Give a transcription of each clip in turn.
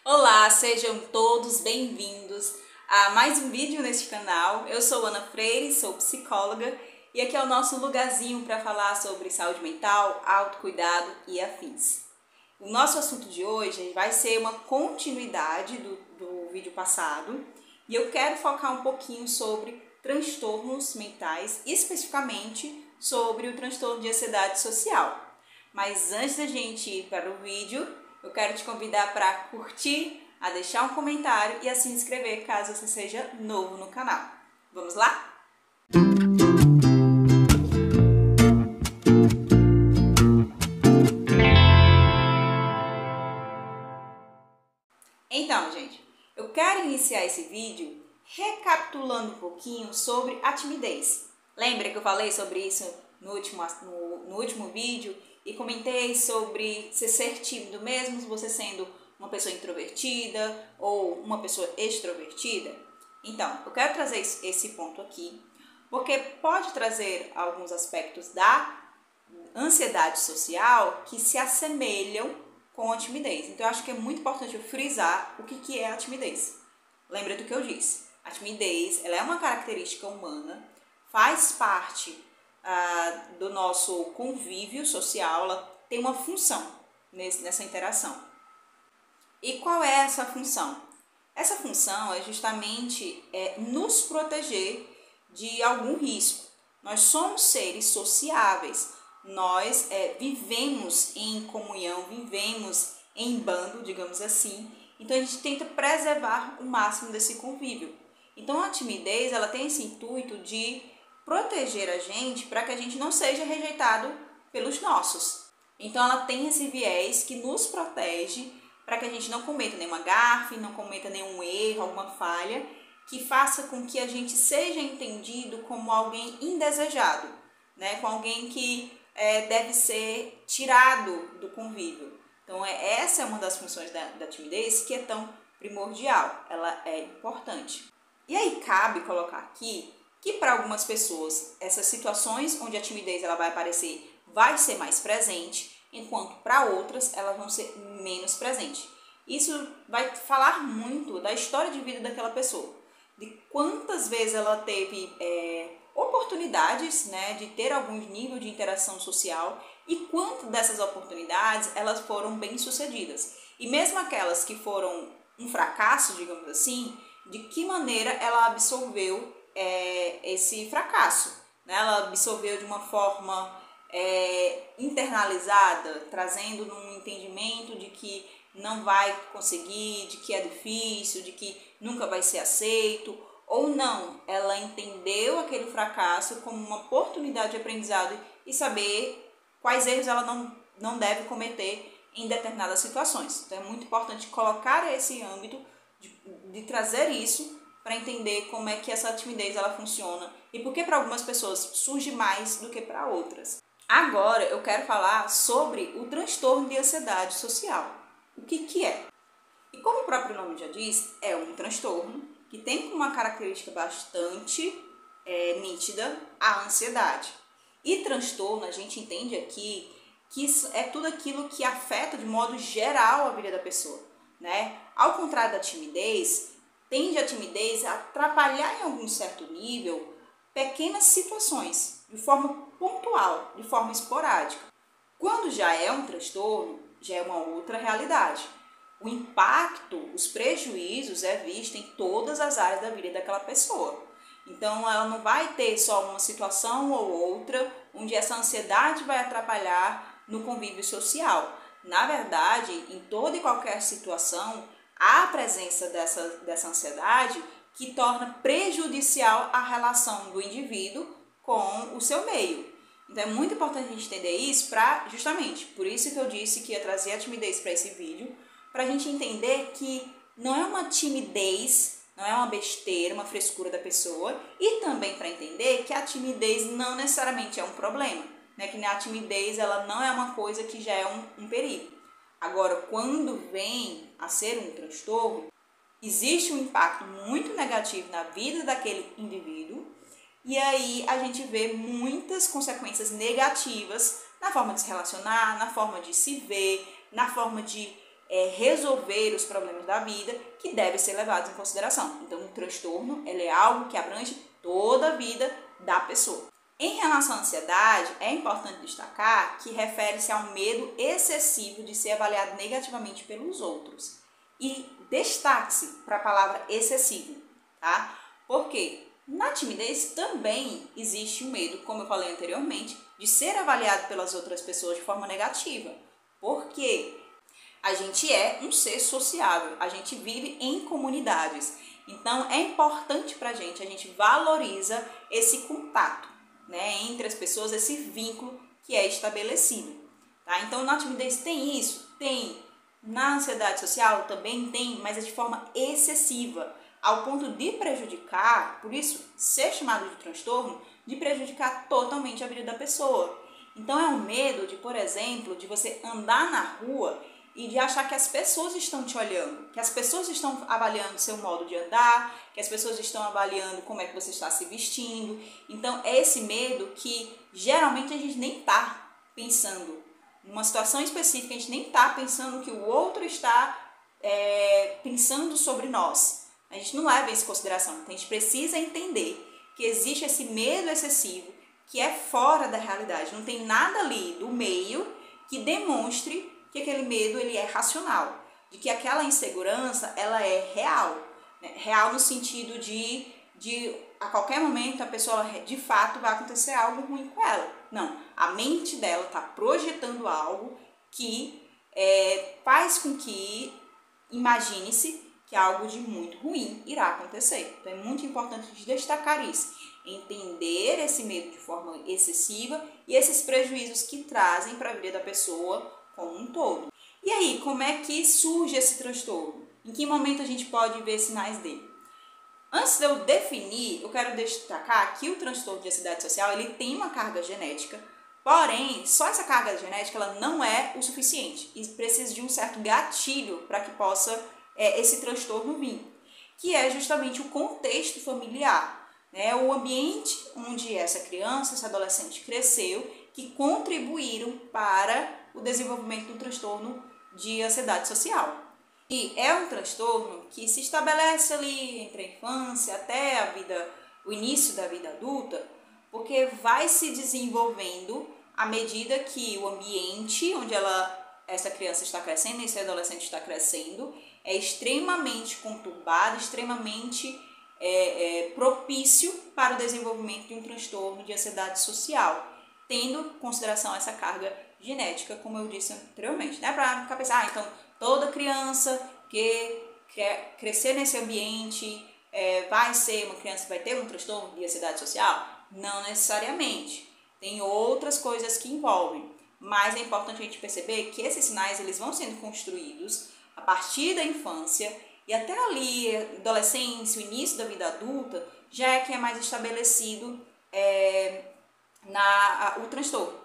Olá, sejam todos bem-vindos a mais um vídeo neste canal. Eu sou Ana Freire, sou psicóloga e aqui é o nosso lugarzinho para falar sobre saúde mental, autocuidado e afins. O nosso assunto de hoje vai ser uma continuidade do vídeo passado e eu quero focar um pouquinho sobre transtornos mentais, especificamente sobre o transtorno de ansiedade social. Mas antes da gente ir para o vídeo, eu quero te convidar para curtir, a deixar um comentário e a se inscrever caso você seja novo no canal. Vamos lá? Então, gente, eu quero iniciar esse vídeo recapitulando um pouquinho sobre a timidez. Lembra que eu falei sobre isso no último vídeo e comentei sobre você ser tímido mesmo, você sendo uma pessoa introvertida ou uma pessoa extrovertida? Então, eu quero trazer esse ponto aqui, porque pode trazer alguns aspectos da ansiedade social que se assemelham com a timidez. Então, eu acho que é muito importante eu frisar o que é a timidez. Lembra do que eu disse? A timidez, ela é uma característica humana, faz parte do nosso convívio social, ela tem uma função nessa interação. E qual é essa função? Essa função é justamente nos proteger de algum risco. Nós somos seres sociáveis, nós vivemos em comunhão, vivemos em bando, digamos assim, então a gente tenta preservar o máximo desse convívio. Então a timidez, ela tem esse intuito de proteger a gente para que a gente não seja rejeitado pelos nossos. Então ela tem esse viés que nos protege para que a gente não cometa nenhuma gafe, não cometa nenhum erro, alguma falha, que faça com que a gente seja entendido como alguém indesejado, né? Com alguém que deve ser tirado do convívio. Então essa é uma das funções da timidez que é tão primordial, ela é importante. E aí cabe colocar aqui que para algumas pessoas essas situações onde a timidez ela vai aparecer vai ser mais presente, enquanto para outras elas vão ser menos presentes. Isso vai falar muito da história de vida daquela pessoa, de quantas vezes ela teve oportunidades, né, de ter algum nível de interação social e quanto dessas oportunidades elas foram bem sucedidas. E mesmo aquelas que foram um fracasso, digamos assim, de que maneira ela absorveu esse fracasso, né? Ela absorveu de uma forma internalizada, trazendo um entendimento de que não vai conseguir, de que é difícil, de que nunca vai ser aceito, ou não, ela entendeu aquele fracasso como uma oportunidade de aprendizado e saber quais erros ela não deve cometer em determinadas situações. Então é muito importante colocar esse âmbito de trazer isso para entender como é que essa timidez ela funciona e por que para algumas pessoas surge mais do que para outras. Agora eu quero falar sobre o transtorno de ansiedade social. O que é? E como o próprio nome já diz, é um transtorno que tem uma característica bastante nítida a ansiedade. E transtorno, a gente entende aqui que isso é tudo aquilo que afeta de modo geral a vida da pessoa, né? Ao contrário da timidez, tende a timidez a atrapalhar em algum certo nível pequenas situações, de forma pontual, de forma esporádica. Quando já é um transtorno, já é uma outra realidade. O impacto, os prejuízos é visto em todas as áreas da vida daquela pessoa. Então, ela não vai ter só uma situação ou outra onde essa ansiedade vai atrapalhar no convívio social. Na verdade, em toda e qualquer situação, há a presença dessa ansiedade que torna prejudicial a relação do indivíduo com o seu meio. Então é muito importante a gente entender isso justamente, por isso que eu disse que ia trazer a timidez para esse vídeo, para a gente entender que não é uma timidez, não é uma besteira, uma frescura da pessoa, e também para entender que a timidez não necessariamente é um problema, né? Que a timidez ela não é uma coisa que já é um perigo. Agora, quando vem a ser um transtorno, existe um impacto muito negativo na vida daquele indivíduo e aí a gente vê muitas consequências negativas na forma de se relacionar, na forma de se ver, na forma de resolver os problemas da vida que devem ser levados em consideração. Então, o transtorno é algo que abrange toda a vida da pessoa. Em relação à ansiedade, é importante destacar que refere-se ao medo excessivo de ser avaliado negativamente pelos outros. E destaque-se para a palavra excessivo, tá? Porque na timidez também existe o medo, como eu falei anteriormente, de ser avaliado pelas outras pessoas de forma negativa. Porque a gente é um ser sociável, a gente vive em comunidades. Então, é importante para a gente valoriza esse contato, né, entre as pessoas, esse vínculo que é estabelecido. Tá? Então, na timidez tem isso? Tem. Na ansiedade social também tem, mas é de forma excessiva, ao ponto de prejudicar, por isso ser chamado de transtorno, de prejudicar totalmente a vida da pessoa. Então, é um medo de, por exemplo, de você andar na rua e de achar que as pessoas estão te olhando, que as pessoas estão avaliando seu modo de andar, que as pessoas estão avaliando como é que você está se vestindo. Então, é esse medo que geralmente a gente nem está pensando. Numa situação específica, a gente nem está pensando que o outro está pensando sobre nós. A gente não leva isso em consideração. Então, a gente precisa entender que existe esse medo excessivo que é fora da realidade. Não tem nada ali do meio que demonstre que aquele medo ele é racional, de que aquela insegurança ela é real, né? Real no sentido de a qualquer momento a pessoa de fato vai acontecer algo ruim com ela. Não, a mente dela está projetando algo que faz com que imagine-se que algo de muito ruim irá acontecer. Então é muito importante destacar isso, entender esse medo de forma excessiva e esses prejuízos que trazem para a vida da pessoa como um todo. E aí, como é que surge esse transtorno? Em que momento a gente pode ver sinais dele? Antes de eu definir, eu quero destacar que o transtorno de ansiedade social ele tem uma carga genética, porém, só essa carga genética ela não é o suficiente e precisa de um certo gatilho para que possa esse transtorno vir, que é justamente o contexto familiar, né? O ambiente onde essa criança, esse adolescente cresceu, que contribuíram para o desenvolvimento do transtorno de ansiedade social. E é um transtorno que se estabelece ali entre a infância até o início da vida adulta, porque vai se desenvolvendo à medida que o ambiente onde essa criança está crescendo, esse adolescente está crescendo, é extremamente conturbado, extremamente propício para o desenvolvimento de um transtorno de ansiedade social, tendo em consideração essa carga genética, como eu disse anteriormente, né? Para ficar pensando, então toda criança que quer crescer nesse ambiente vai ser uma criança que vai ter um transtorno de ansiedade social? Não necessariamente. Tem outras coisas que envolvem, mas é importante a gente perceber que esses sinais eles vão sendo construídos a partir da infância e até ali, adolescência, o início da vida adulta, já é que é mais estabelecido o transtorno.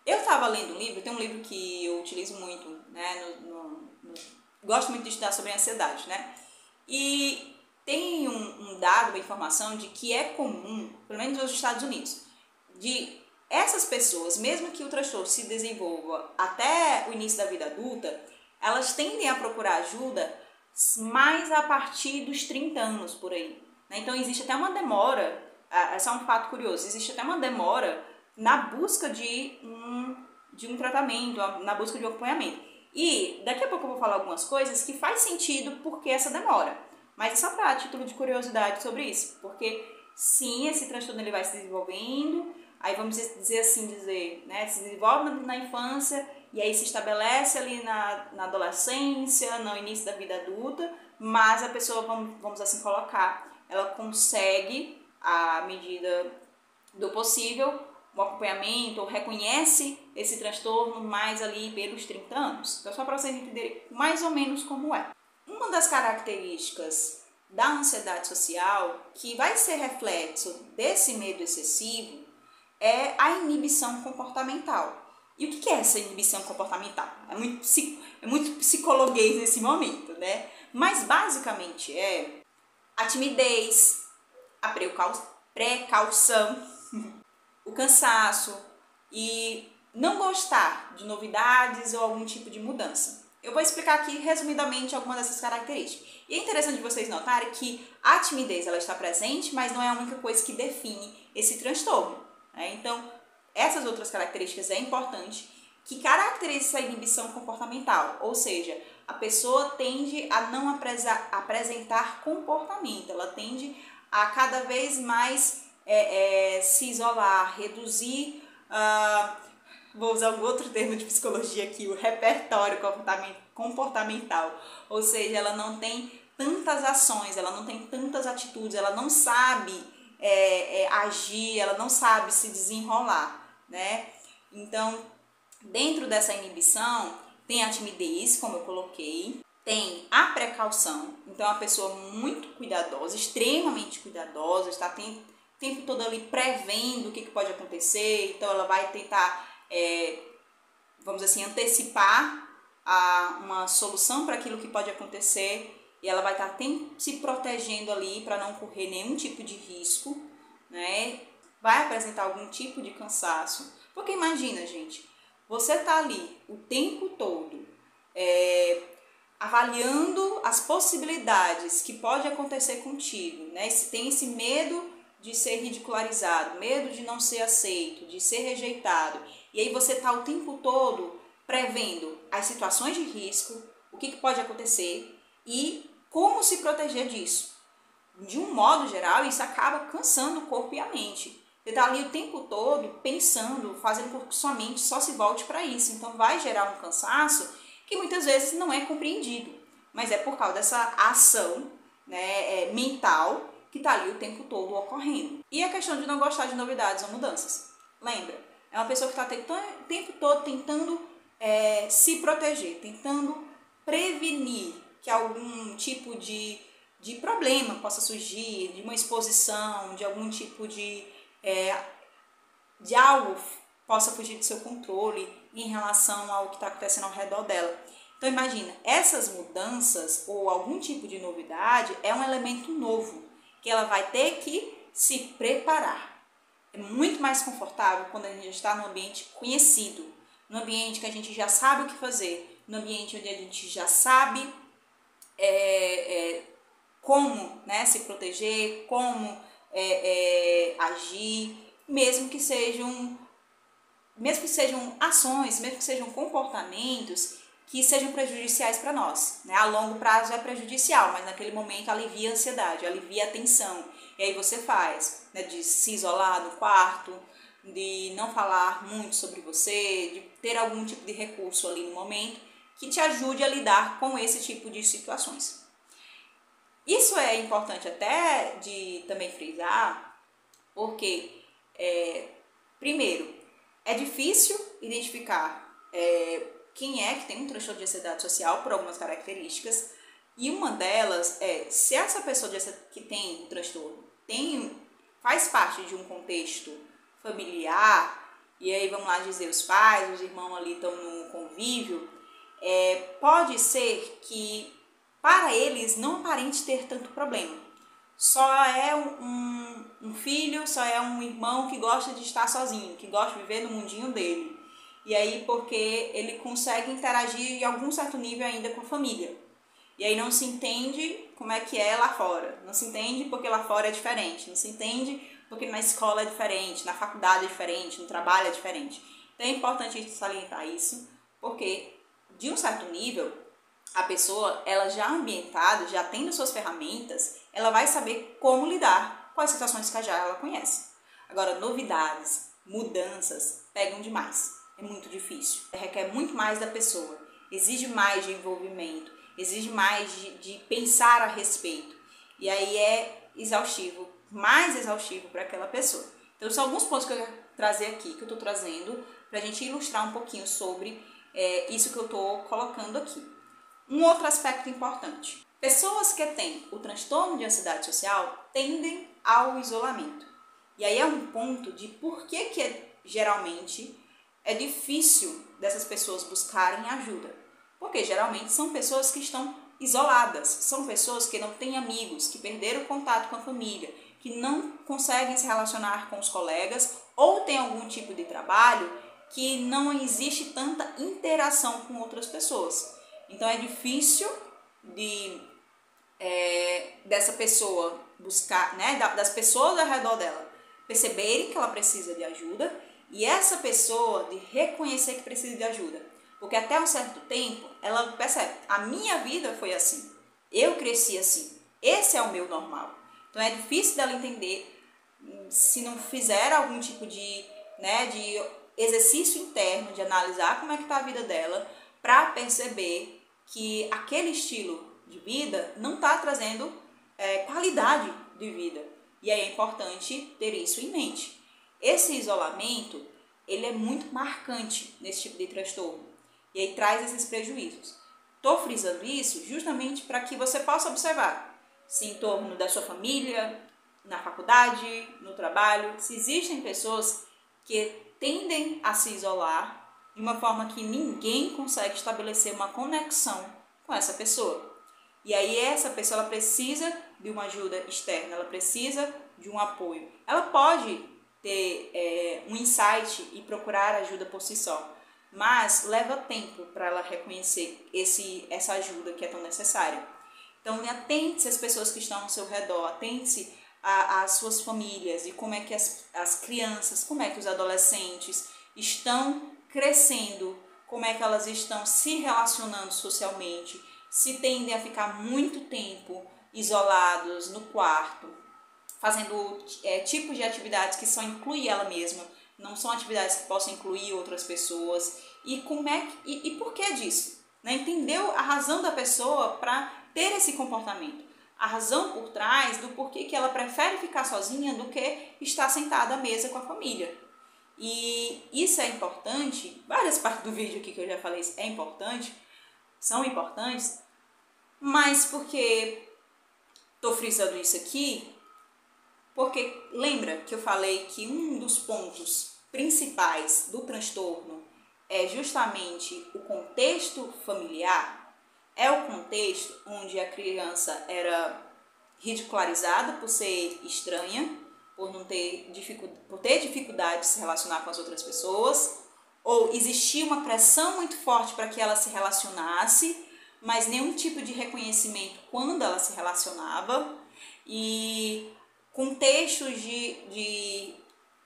Eu estava lendo um livro, tem um livro que eu utilizo muito, né, gosto muito de estudar sobre ansiedade, né, e tem um dado, uma informação de que é comum, pelo menos nos Estados Unidos, de essas pessoas, mesmo que o transtorno se desenvolva até o início da vida adulta, elas tendem a procurar ajuda mais a partir dos 30 anos, por aí, né? Então existe até uma demora, é só um fato curioso, existe até uma demora na busca de um tratamento, na busca de um acompanhamento. E daqui a pouco eu vou falar algumas coisas que faz sentido porque essa demora. Mas é só para título de curiosidade sobre isso. Porque sim, esse transtorno ele vai se desenvolvendo, aí vamos dizer assim, né, se desenvolve na infância e aí se estabelece ali na adolescência, no início da vida adulta, mas a pessoa, vamos assim colocar, ela consegue, à medida do possível, um acompanhamento, ou reconhece esse transtorno mais ali pelos 30 anos. Então, só para vocês entenderem mais ou menos como é. Uma das características da ansiedade social, que vai ser reflexo desse medo excessivo, é a inibição comportamental. E o que é essa inibição comportamental? É muito psicologuês nesse momento, né? Mas basicamente é a timidez, a precaução, o cansaço e não gostar de novidades ou algum tipo de mudança. Eu vou explicar aqui resumidamente algumas dessas características. E é interessante vocês notarem que a timidez ela está presente, mas não é a única coisa que define esse transtorno, né? Então, essas outras características é importante que caracteriza essa inibição comportamental, ou seja, a pessoa tende a não apresentar comportamento, ela tende a cada vez mais se isolar, reduzir, vou usar um outro termo de psicologia aqui, o repertório comportamental, ou seja, ela não tem tantas ações, ela não tem tantas atitudes, ela não sabe agir, ela não sabe se desenrolar, né? Então, dentro dessa inibição, tem a timidez, como eu coloquei, tem a precaução, então é uma pessoa muito cuidadosa, extremamente cuidadosa, está o tempo todo ali prevendo o que pode acontecer, então ela vai tentar, vamos dizer assim, antecipar uma solução para aquilo que pode acontecer, e ela vai estar se protegendo ali para não correr nenhum tipo de risco, né? Vai apresentar algum tipo de cansaço, porque imagina, gente, você tá ali o tempo todo avaliando as possibilidades que pode acontecer contigo, né? Se tem esse medo de ser ridicularizado, medo de não ser aceito, de ser rejeitado, e aí você tá o tempo todo prevendo as situações de risco, o que pode acontecer e como se proteger disso. De um modo geral, isso acaba cansando o corpo e a mente. Você está ali o tempo todo pensando, fazendo com que sua mente só se volte para isso. Então vai gerar um cansaço que muitas vezes não é compreendido, mas é por causa dessa ação, né, mental que está ali o tempo todo ocorrendo. E a questão de não gostar de novidades ou mudanças. Lembra? É uma pessoa que está o tempo todo tentando se proteger, tentando prevenir que algum tipo de problema possa surgir, de uma exposição, de algum tipo de algo possa fugir do seu controle em relação ao que está acontecendo ao redor dela. Então imagina, essas mudanças ou algum tipo de novidade é um elemento novo que ela vai ter que se preparar. É muito mais confortável quando a gente já está num ambiente conhecido, num ambiente que a gente já sabe o que fazer, num ambiente onde a gente já sabe como, né, se proteger, como agir, mesmo que sejam ações, mesmo que sejam comportamentos que sejam prejudiciais para nós, né? A longo prazo é prejudicial, mas naquele momento alivia a ansiedade, alivia a tensão. E aí você faz, né, de se isolar no quarto, de não falar muito sobre você, de ter algum tipo de recurso ali no momento que te ajude a lidar com esse tipo de situações. Isso é importante até de também frisar, porque, primeiro, é difícil identificar quem é que tem um transtorno de ansiedade social por algumas características, e uma delas é, se essa pessoa que tem um transtorno faz parte de um contexto familiar, e aí vamos lá dizer, os pais, os irmãos ali estão no convívio, pode ser que para eles não aparente ter tanto problema. Só é um filho, só é um irmão que gosta de estar sozinho, que gosta de viver no mundinho dele. E aí porque ele consegue interagir em algum certo nível ainda com a família. E aí não se entende como é que é lá fora. Não se entende porque lá fora é diferente. Não se entende porque na escola é diferente, na faculdade é diferente, no trabalho é diferente. Então é importante a gente salientar isso, porque de um certo nível, a pessoa, ela já ambientada, já tendo suas ferramentas, ela vai saber como lidar com as situações que já ela conhece. Agora, novidades, mudanças, pegam demais. É muito difícil. Requer muito mais da pessoa. Exige mais de envolvimento. Exige mais de pensar a respeito. E aí é exaustivo, mais exaustivo para aquela pessoa. Então, são alguns pontos que eu quero trazer aqui, que eu estou trazendo, para a gente ilustrar um pouquinho sobre isso que eu estou colocando aqui. Um outro aspecto importante. Pessoas que têm o transtorno de ansiedade social tendem ao isolamento. E aí é um ponto de por que geralmente é difícil dessas pessoas buscarem ajuda. Porque geralmente são pessoas que estão isoladas, são pessoas que não têm amigos, que perderam o contato com a família, que não conseguem se relacionar com os colegas ou têm algum tipo de trabalho que não existe tanta interação com outras pessoas. Então é difícil dessa pessoa buscar, né, das pessoas ao redor dela perceberem que ela precisa de ajuda e essa pessoa de reconhecer que precisa de ajuda. Porque até um certo tempo ela percebe, a minha vida foi assim, eu cresci assim, esse é o meu normal. Então é difícil dela entender se não fizer algum tipo de exercício interno, de analisar como é que está a vida dela, para perceber que aquele estilo de vida não está trazendo qualidade de vida. E aí é importante ter isso em mente. Esse isolamento, ele é muito marcante nesse tipo de transtorno. E aí traz esses prejuízos. Estou frisando isso justamente para que você possa observar se em torno da sua família, na faculdade, no trabalho, se existem pessoas que tendem a se isolar de uma forma que ninguém consegue estabelecer uma conexão com essa pessoa. E aí essa pessoa ela precisa de uma ajuda externa, ela precisa de um apoio. Ela pode ter um insight e procurar ajuda por si só, mas leva tempo para ela reconhecer essa ajuda que é tão necessária. Então atente-se às pessoas que estão ao seu redor, atente-se às suas famílias e como é que as crianças, como é que os adolescentes estão crescendo, como é que elas estão se relacionando socialmente, se tendem a ficar muito tempo isolados no quarto, fazendo tipos de atividades que só incluem ela mesma, não são atividades que possam incluir outras pessoas, e por que disso? Né? Entendeu a razão da pessoa para ter esse comportamento, a razão por trás do porquê que ela prefere ficar sozinha do que estar sentada à mesa com a família. E isso é importante, várias partes do vídeo aqui que eu já falei são importantes, mas porque estou frisando isso aqui, porque lembra que eu falei que um dos pontos principais do transtorno é justamente o contexto familiar, é o contexto onde a criança era ridicularizada por ser estranha, por ter dificuldade de se relacionar com as outras pessoas, ou existia uma pressão muito forte para que ela se relacionasse, mas nenhum tipo de reconhecimento quando ela se relacionava, e contextos de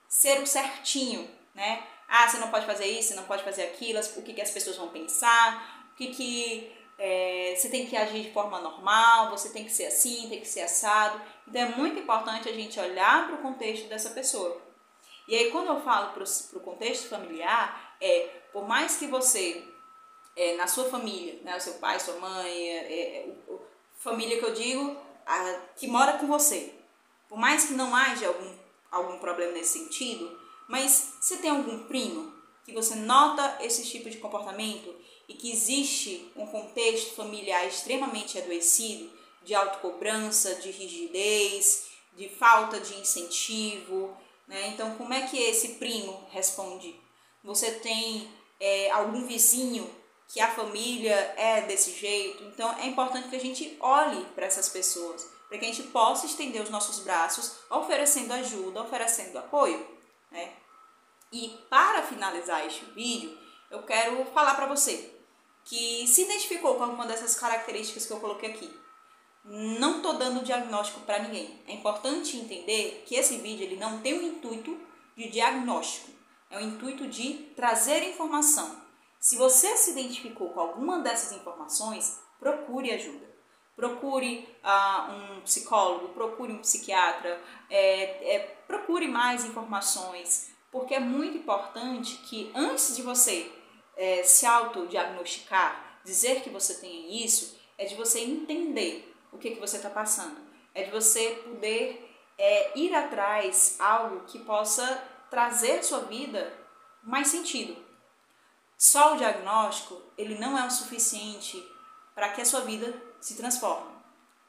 ser o certinho, né? Ah, você não pode fazer isso, você não pode fazer aquilo, o que as pessoas vão pensar, você tem que agir de forma normal, você tem que ser assim, tem que ser assado. Então é muito importante a gente olhar para o contexto dessa pessoa. E aí quando eu falo para o contexto familiar, por mais que você, na sua família, né, o seu pai, sua mãe, família que eu digo, que mora com você, por mais que não haja algum problema nesse sentido, mas você tem algum primo que você nota esse tipo de comportamento e que existe um contexto familiar extremamente adoecido, de autocobrança, de rigidez, de falta de incentivo, né? Então, como é que esse primo responde? Você tem algum vizinho que a família é desse jeito? Então, é importante que a gente olhe para essas pessoas, para que a gente possa estender os nossos braços, oferecendo ajuda, oferecendo apoio, né? E para finalizar este vídeo, eu quero falar para você que se identificou com alguma dessas características que eu coloquei aqui. Não estou dando diagnóstico para ninguém. É importante entender que esse vídeo ele não tem o intuito de diagnóstico, é o intuito de trazer informação. Se você se identificou com alguma dessas informações, procure ajuda. Procure um psicólogo, procure um psiquiatra, procure mais informações, porque é muito importante que antes de você se autodiagnosticar, dizer que você tem isso, é de você entender o que você está passando, é de você poder ir atrás algo que possa trazer à sua vida mais sentido. Só o diagnóstico, ele não é o suficiente para que a sua vida se transforme.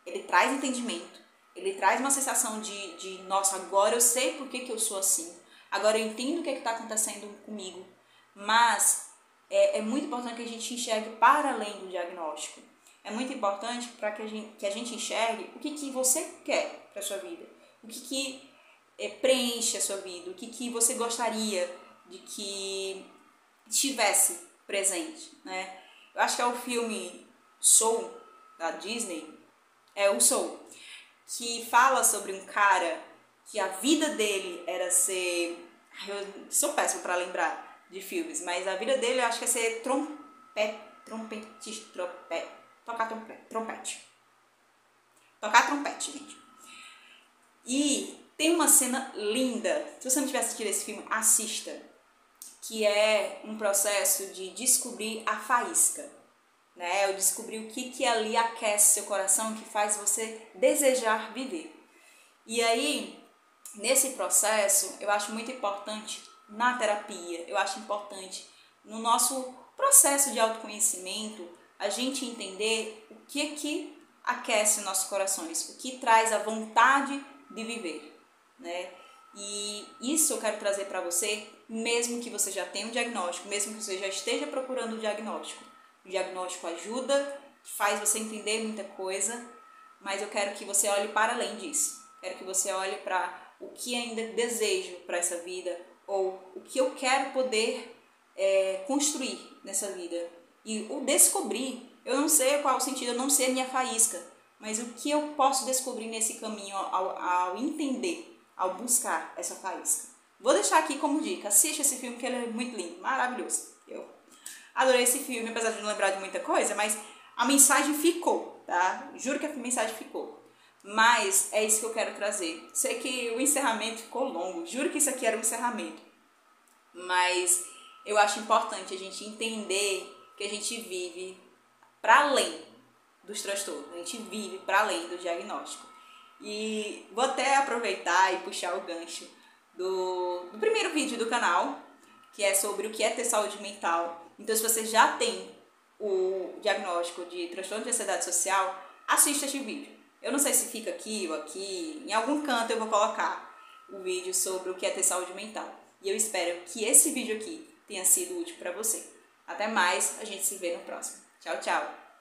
Ele traz entendimento, ele traz uma sensação de nossa, agora eu sei por que eu sou assim, agora eu entendo o que está acontecendo comigo, mas é muito importante que a gente enxergue para além do diagnóstico. É muito importante para que a gente enxergue o que você quer para a sua vida, o que preenche a sua vida, o que você gostaria de que estivesse presente, né? Eu acho que é o filme Soul, da Disney, é o Soul, que fala sobre um cara que a vida dele era ser... Eu sou péssima para lembrar de filmes, mas a vida dele eu acho que é ser tocar trompete. Tocar trompete, gente. E tem uma cena linda, se você não tiver assistido esse filme, assista, que é um processo de descobrir a faísca, né? Eu descobri o que ali aquece seu coração, que faz você desejar viver. E aí, nesse processo, eu acho muito importante na terapia, eu acho importante no nosso processo de autoconhecimento, a gente entender o que aquece nossos corações, o que traz a vontade de viver, né? E isso eu quero trazer para você, mesmo que você já tenha um diagnóstico, mesmo que você já esteja procurando o diagnóstico. O diagnóstico ajuda, faz você entender muita coisa, mas eu quero que você olhe para além disso. Quero que você olhe para o que ainda desejo para essa vida, ou o que eu quero poder construir nessa vida. E o descobrir, eu não sei qual o sentido, eu não sei a minha faísca, mas o que eu posso descobrir nesse caminho ao entender, ao buscar essa faísca. Vou deixar aqui como dica, assiste esse filme que ele é muito lindo, maravilhoso. Eu adorei esse filme, apesar de não lembrar de muita coisa, mas a mensagem ficou, tá? Juro que a mensagem ficou. Mas é isso que eu quero trazer. Sei que o encerramento ficou longo, juro que isso aqui era um encerramento. Mas eu acho importante a gente entender que a gente vive para além dos transtornos, a gente vive para além do diagnóstico. E vou até aproveitar e puxar o gancho do primeiro vídeo do canal, que é sobre o que é ter saúde mental. Então, se você já tem o diagnóstico de transtorno de ansiedade social, assista este vídeo. Eu não sei se fica aqui ou aqui, em algum canto eu vou colocar o vídeo sobre o que é ter saúde mental. E eu espero que esse vídeo aqui tenha sido útil para você. Até mais, a gente se vê no próximo. Tchau, tchau!